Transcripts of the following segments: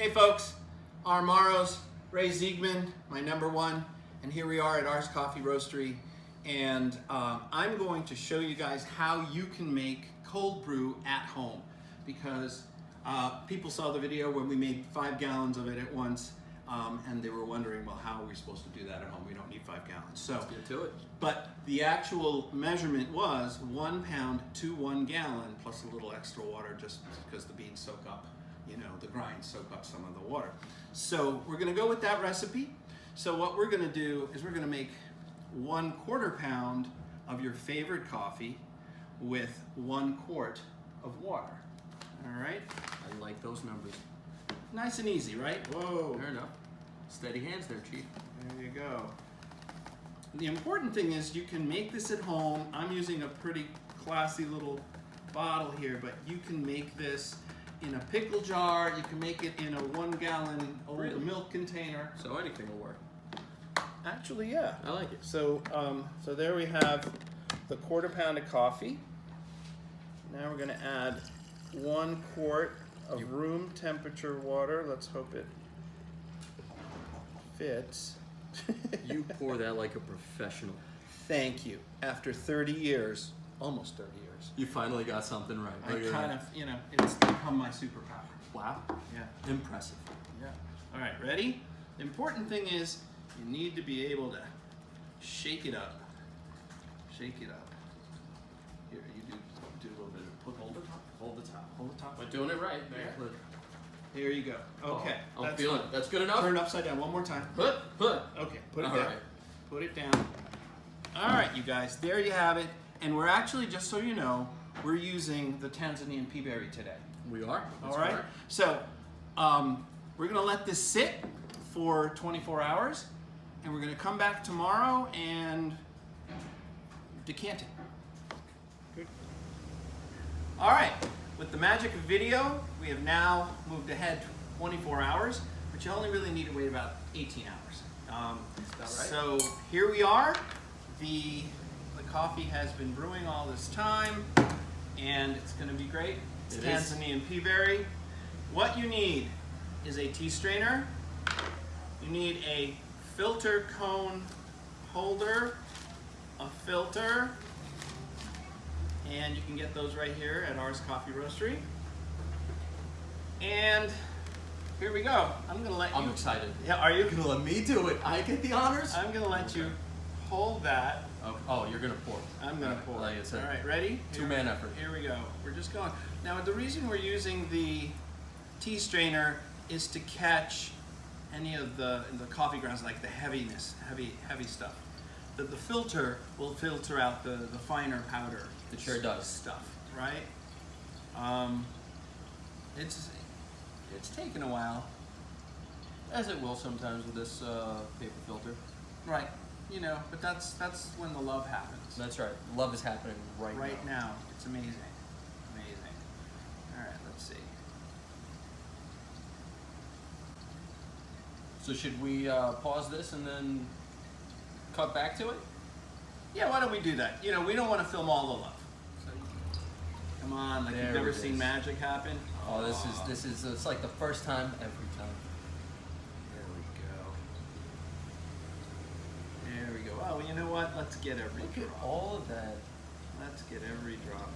Hey folks, Ahrre, Ray Ziegman, my #1, and here we are at Ahrre's Coffee Roastery, and I'm going to show you guys how you can make cold brew at home, because people saw the video when we made 5 gallons of it at once, and they were wondering, well, how are we supposed to do that at home? We don't need 5 gallons. So let's get to it. But the actual measurement was 1 pound to 1 gallon plus a little extra water, just because the beans soak up, you know, the grinds soak up some of the water. So we're gonna go with that recipe. So what we're gonna do is we're gonna make 1/4 pound of your favorite coffee with 1 quart of water. All right? I like those numbers. Nice and easy, right? Whoa. Fair enough. Steady hands there, Chief. There you go. The important thing is you can make this at home. I'm using a pretty classy little bottle here, but you can make this in a pickle jar. You can make it in a 1 gallon old milk container. So anything will work. Actually, yeah. I like it. So, so there we have the 1/4 pound of coffee. Now we're gonna add 1 quart of room temperature water. Let's hope it fits. You pour that like a professional. Thank you. After 30 years, almost 30 years, You finally got something right. I kind of, you know, it's become my superpower. Wow. Yeah. Impressive. Yeah. All right, ready? The important thing is you need to be able to shake it up. Shake it up. Here, you do a little bit of, hold the top. Hold the top. Hold the top. We're doing it right. Yeah. There you go. Okay. Oh, I'm that's feeling fine. it. That's good enough? Turn it upside down one more time. Put. Okay, put it All down. right. Put it down. All right, you guys, there you have it. And we're actually, just so you know, we're using the Tanzanian pea berry today. We are. That's All right? correct. So, we're gonna let this sit for 24 hours, and we're gonna come back tomorrow and decant it. Good. All right, with the magic of video, we have now moved ahead 24 hours, but you only really need to wait about 18 hours. That's about So here we are. The coffee has been brewing all this time, and it's gonna be great. It's It is. Tanzanian pea berry. What you need is a tea strainer. You need a filter cone holder, a filter, and you can get those right here at Ahrre's Coffee Roastery. And here we go. I'm gonna let you. I'm excited. Yeah, are you? You're gonna let me do it. I get the honors. I'm gonna let you hold that. Okay. Oh, you're gonna pour. I'm gonna pour. Like I said, All right, ready? two-man effort. Here we go. We're just going. Now, the reason we're using the tea strainer is to catch any of the coffee grounds, like the heaviness, heavy stuff. The filter will filter out the finer powder. It sure does. Stuff, right? It's taken a while. As it will sometimes with this paper filter. Right. You know, but that's when the love happens. That's right. Love is happening right now. It's amazing. Amazing. All right, let's see. So should we pause this and then cut back to it? Yeah, why don't we do that? You know, we don't want to film all the love. So, come on, like There you've never it seen is. magic happen. Oh, this is it's like the first time every time. There we go. There we go. Oh, well, you know what? Let's get every Look drop. at all of that. Let's get every drop.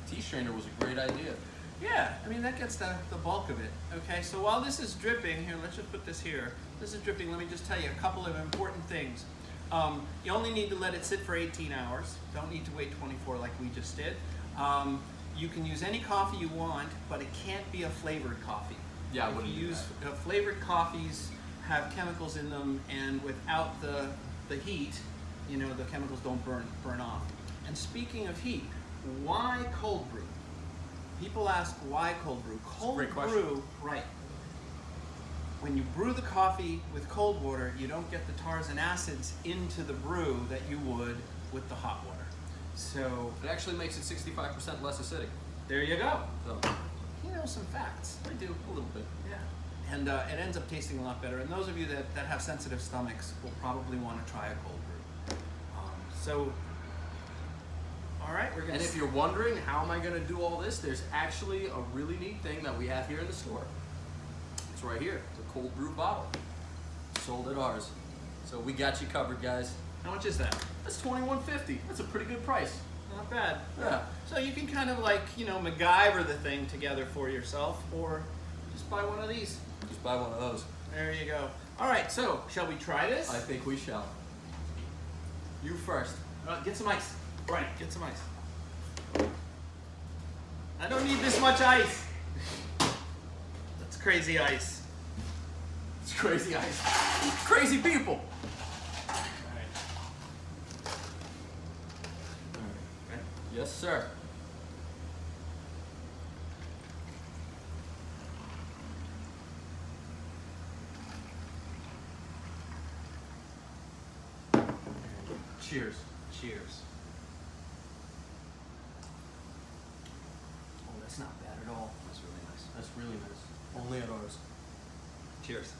Tea strainer was a great idea. Yeah, I mean, that gets the bulk of it. Okay, so while this is dripping, here, let's just put this here. This is dripping. Let me just tell you a couple of important things. You only need to let it sit for 18 hours. Don't need to wait 24 like we just did. You can use any coffee you want, but it can't be a flavored coffee. Yeah, I if wouldn't you do use that. Flavored coffees have chemicals in them, and without the heat, you know, the chemicals don't burn off. And speaking of heat, why cold brew? People ask why cold brew. Cold Great question. brew, right? When you brew the coffee with cold water, you don't get the tars and acids into the brew that you would with the hot water. So It actually makes it 65% less acidic. there you go. So You know some facts. I do a little bit. Yeah. And it ends up tasting a lot better. And those of you that have sensitive stomachs will probably want to try a cold brew. So, all right, we're gonna. And if you're wondering how am I going to do all this, there's actually a really neat thing that we have here in the store. It's It's right here. It's a cold brew bottle. Sold at ours. So we got you covered, guys. How much is that? That's $21.50. That's a pretty good price. Not bad. Yeah. So you can kind of like, you know, MacGyver the thing together for yourself, or just buy one of these. Just buy one of those. There you go. All right, so shall we try this? I think we shall. You first. Get some ice. Right, get some ice. I don't need this much ice. That's crazy ice. It's crazy ice. Crazy people. All right. Ready? Yes, sir. Cheers. Cheers. Oh, that's not bad at all. That's really nice. That's really nice. Only at ours. Cheers.